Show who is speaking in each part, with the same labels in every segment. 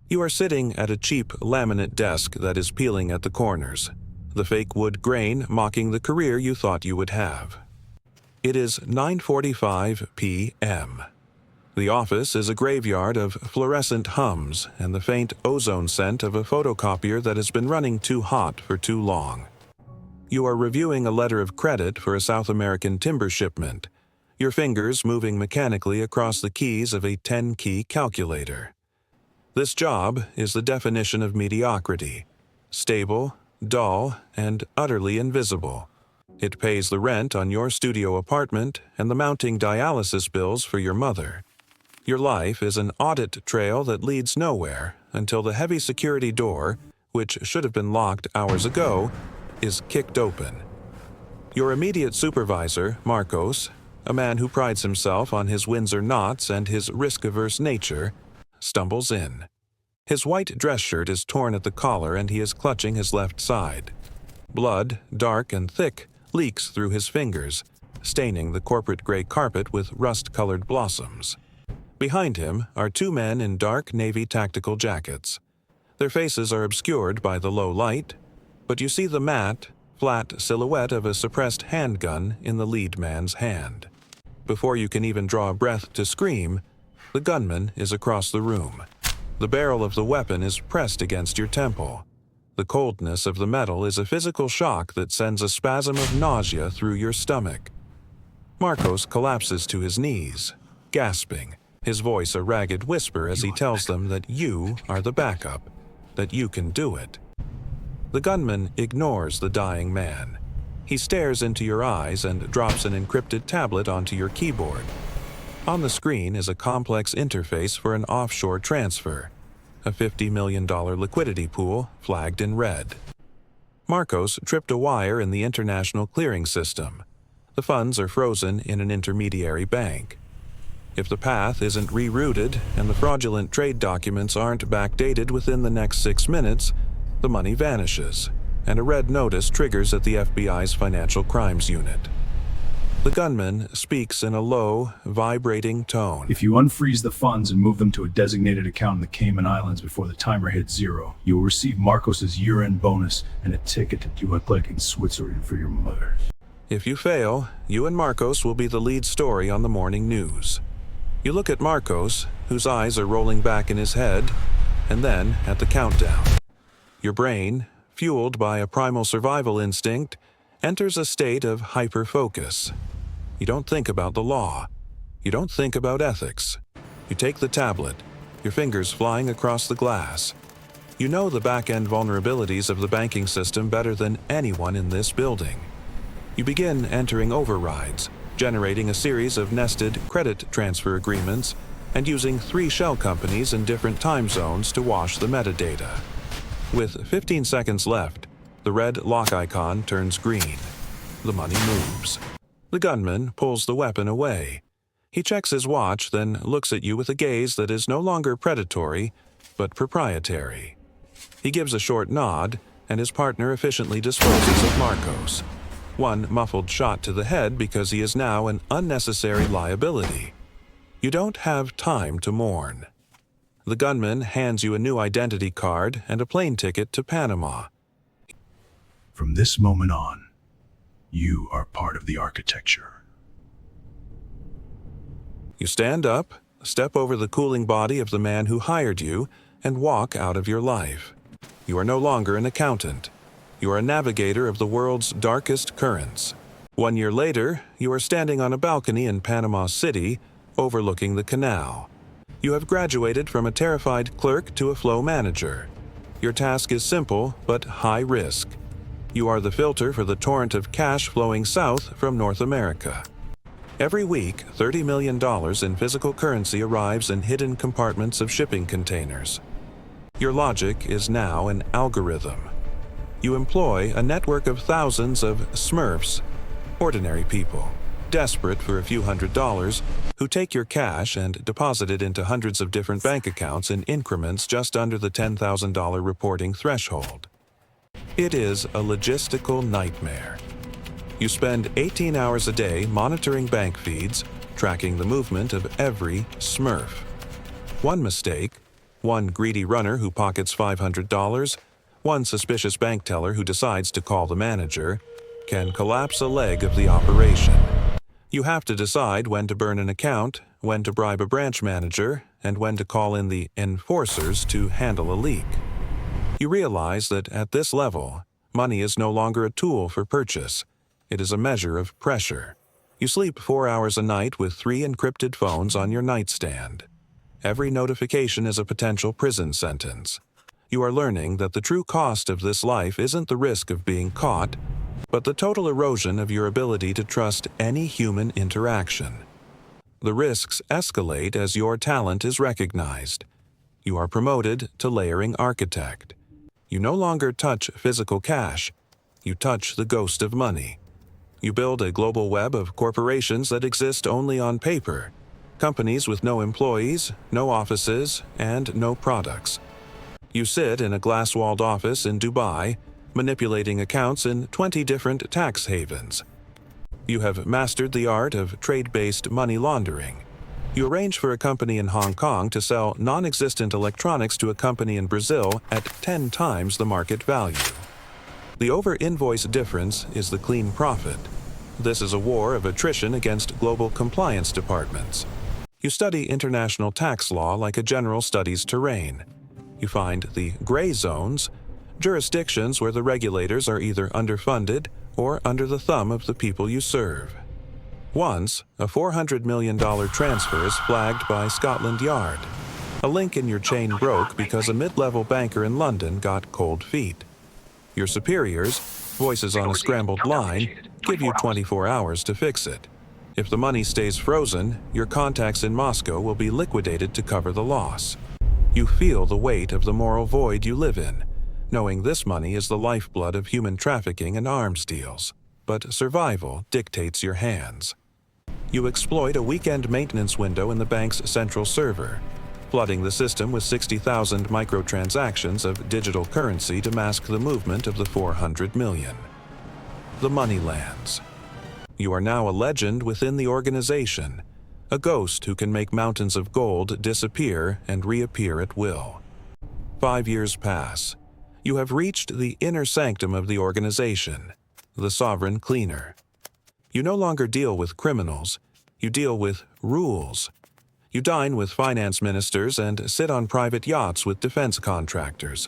Speaker 1: You are sitting at a cheap laminate desk that is peeling at the corners, the fake wood grain mocking the career you thought you would have. It is 9:45 p.m. The office is a graveyard of fluorescent hums and the faint ozone scent of a photocopier that has been running too hot for too long. You are reviewing a letter of credit for a South American timber shipment, your fingers moving mechanically across the keys of a 10-key calculator. This job is the definition of mediocrity: stable, dull, and utterly invisible. It pays the rent on your studio apartment and the mounting dialysis bills for your mother. Your life is an audit trail that leads nowhere until the heavy security door, which should have been locked hours ago, is kicked open. Your immediate supervisor, Marcos, a man who prides himself on his Windsor knots and his risk-averse nature, stumbles in. His white dress shirt is torn at the collar and he is clutching his left side. Blood, dark and thick, leaks through his fingers, staining the corporate gray carpet with rust-colored blossoms. Behind him are two men in dark navy tactical jackets. Their faces are obscured by the low light, but you see the matte, flat silhouette of a suppressed handgun in the lead man's hand. Before you can even draw a breath to scream, the gunman is across the room. The barrel of the weapon is pressed against your temple. The coldness of the metal is a physical shock that sends a spasm of nausea through your stomach. Marcos collapses to his knees, gasping, his voice a ragged whisper as he tells them that you are the backup, that you can do it. The gunman ignores the dying man. He stares into your eyes and drops an encrypted tablet onto your keyboard. On the screen is a complex interface for an offshore transfer, a $50 million liquidity pool flagged in red. Marcos tripped a wire in the international clearing system. The funds are frozen in an intermediary bank. If the path isn't rerouted and the fraudulent trade documents aren't backdated within the next 6 minutes, the money vanishes, and a red notice triggers at the FBI's Financial Crimes Unit. The gunman speaks in a low, vibrating tone.
Speaker 2: If you unfreeze the funds and move them to a designated account in the Cayman Islands before the timer hits 0, you will receive Marcos's year-end bonus and a ticket to do a click in Switzerland for your mother.
Speaker 1: If you fail, you and Marcos will be the lead story on the morning news. You look at Marcos, whose eyes are rolling back in his head, and then at the countdown. Your brain, fueled by a primal survival instinct, enters a state of hyper-focus. You don't think about the law. You don't think about ethics. You take the tablet, your fingers flying across the glass. You know the back-end vulnerabilities of the banking system better than anyone in this building. You begin entering overrides, generating a series of nested credit transfer agreements, and using 3 shell companies in different time zones to wash the metadata. With 15 seconds left, the red lock icon turns green. The money moves. The gunman pulls the weapon away. He checks his watch, then looks at you with a gaze that is no longer predatory, but proprietary. He gives a short nod, and his partner efficiently disposes of Marcos. One muffled shot to the head because he is now an unnecessary liability. You don't have time to mourn. The gunman hands you a new identity card and a plane ticket to Panama.
Speaker 2: From this moment on, you are part of the architecture.
Speaker 1: You stand up, step over the cooling body of the man who hired you, and walk out of your life. You are no longer an accountant. You are a navigator of the world's darkest currents. 1 year later, you are standing on a balcony in Panama City, overlooking the canal. You have graduated from a terrified clerk to a flow manager. Your task is simple, but high risk. You are the filter for the torrent of cash flowing south from North America. Every week, $30 million in physical currency arrives in hidden compartments of shipping containers. Your logic is now an algorithm. You employ a network of thousands of Smurfs, ordinary people, desperate for a few $100s, who take your cash and deposit it into hundreds of different bank accounts in increments just under the $10,000 reporting threshold. It is a logistical nightmare. You spend 18 hours a day monitoring bank feeds, tracking the movement of every Smurf. One mistake, one greedy runner who pockets $500, one suspicious bank teller who decides to call the manager, can collapse a leg of the operation. You have to decide when to burn an account, when to bribe a branch manager, and when to call in the enforcers to handle a leak. You realize that at this level, money is no longer a tool for purchase. It is a measure of pressure. You sleep 4 hours a night with 3 encrypted phones on your nightstand. Every notification is a potential prison sentence. You are learning that the true cost of this life isn't the risk of being caught, but the total erosion of your ability to trust any human interaction. The risks escalate as your talent is recognized. You are promoted to layering architect. You no longer touch physical cash. You touch the ghost of money. You build a global web of corporations that exist only on paper. Companies with no employees, no offices, and no products. You sit in a glass-walled office in Dubai, manipulating accounts in 20 different tax havens. You have mastered the art of trade-based money laundering. You arrange for a company in Hong Kong to sell non-existent electronics to a company in Brazil at 10 times the market value. The over-invoice difference is the clean profit. This is a war of attrition against global compliance departments. You study international tax law like a general studies terrain. You find the gray zones, jurisdictions where the regulators are either underfunded or under the thumb of the people you serve. Once, a $400 million transfer is flagged by Scotland Yard. A link in your chain broke because a mid-level banker in London got cold feet. Your superiors, voices on a scrambled line, give you 24 hours to fix it. If the money stays frozen, your contacts in Moscow will be liquidated to cover the loss. You feel the weight of the moral void you live in, knowing this money is the lifeblood of human trafficking and arms deals. But survival dictates your hands. You exploit a weekend maintenance window in the bank's central server, flooding the system with 60,000 microtransactions of digital currency to mask the movement of the 400 million. The money lands. You are now a legend within the organization, a ghost who can make mountains of gold disappear and reappear at will. 5 years pass. You have reached the inner sanctum of the organization, the sovereign cleaner. You no longer deal with criminals, you deal with rules. You dine with finance ministers and sit on private yachts with defense contractors.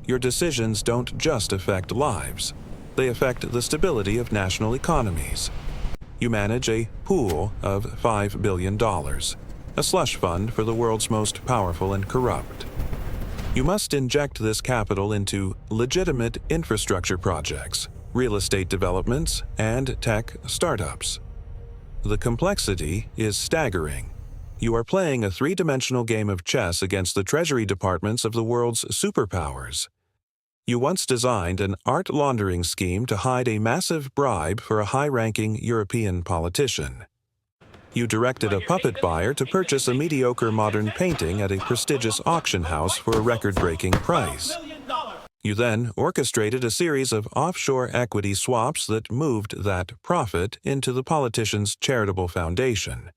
Speaker 1: Your decisions don't just affect lives, they affect the stability of national economies. You manage a pool of $5 billion, a slush fund for the world's most powerful and corrupt. You must inject this capital into legitimate infrastructure projects, real estate developments, and tech startups. The complexity is staggering. You are playing a 3-dimensional game of chess against the treasury departments of the world's superpowers. You once designed an art laundering scheme to hide a massive bribe for a high-ranking European politician. You directed a puppet buyer to purchase a mediocre modern painting at a prestigious auction house for a record-breaking price. You then orchestrated a series of offshore equity swaps that moved that profit into the politician's charitable foundation.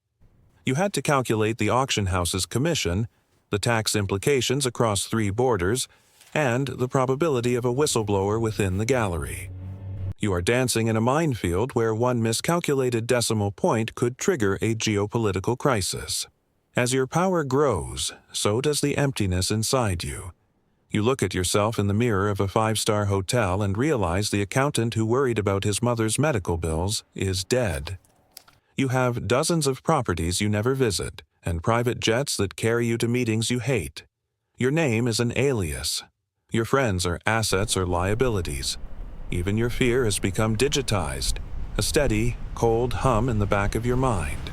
Speaker 1: You had to calculate the auction house's commission, the tax implications across 3 borders, and the probability of a whistleblower within the gallery. You are dancing in a minefield where one miscalculated decimal point could trigger a geopolitical crisis. As your power grows, so does the emptiness inside you. You look at yourself in the mirror of a 5-star hotel and realize the accountant who worried about his mother's medical bills is dead. You have dozens of properties you never visit, and private jets that carry you to meetings you hate. Your name is an alias. Your friends are assets or liabilities. Even your fear has become digitized, a steady, cold hum in the back of your mind.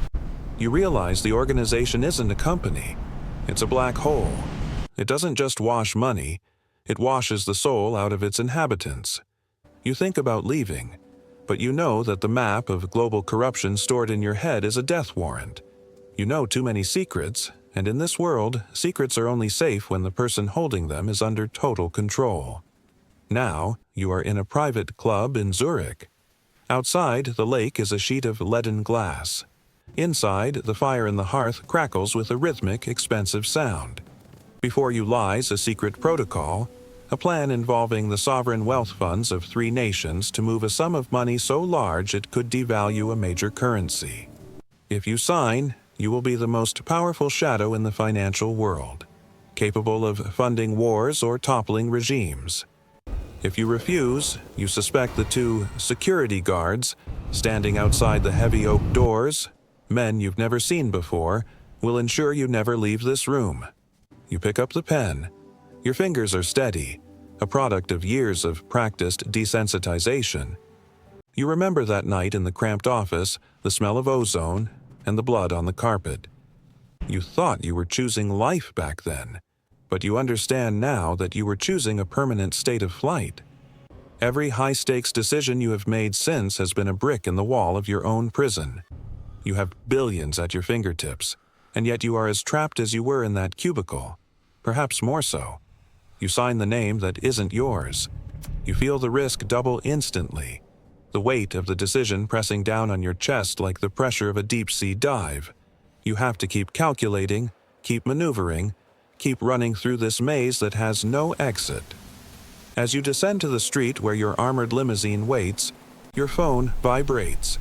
Speaker 1: You realize the organization isn't a company. It's a black hole. It doesn't just wash money, it washes the soul out of its inhabitants. You think about leaving, but you know that the map of global corruption stored in your head is a death warrant. You know too many secrets, and in this world, secrets are only safe when the person holding them is under total control. Now, you are in a private club in Zurich. Outside, the lake is a sheet of leaden glass. Inside, the fire in the hearth crackles with a rhythmic, expensive sound. Before you lies a secret protocol, a plan involving the sovereign wealth funds of 3 nations to move a sum of money so large it could devalue a major currency. If you sign, you will be the most powerful shadow in the financial world, capable of funding wars or toppling regimes. If you refuse, you suspect the 2 security guards, standing outside the heavy oak doors, men you've never seen before, will ensure you never leave this room. You pick up the pen. Your fingers are steady, a product of years of practiced desensitization. You remember that night in the cramped office, the smell of ozone, and the blood on the carpet. You thought you were choosing life back then, but you understand now that you were choosing a permanent state of flight. Every high-stakes decision you have made since has been a brick in the wall of your own prison. You have billions at your fingertips, and yet you are as trapped as you were in that cubicle, perhaps more so. You sign the name that isn't yours. You feel the risk double instantly, the weight of the decision pressing down on your chest like the pressure of a deep-sea dive. You have to keep calculating, keep maneuvering, keep running through this maze that has no exit. As you descend to the street where your armored limousine waits, your phone vibrates.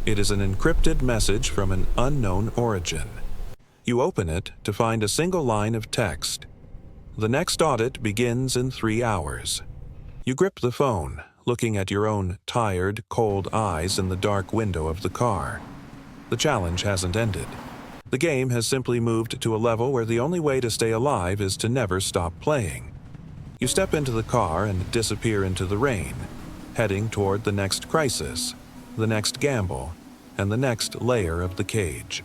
Speaker 1: It is an encrypted message from an unknown origin. You open it to find a single line of text. The next audit begins in 3 hours. You grip the phone, looking at your own tired, cold eyes in the dark window of the car. The challenge hasn't ended. The game has simply moved to a level where the only way to stay alive is to never stop playing. You step into the car and disappear into the rain, heading toward the next crisis, the next gamble, and the next layer of the cage.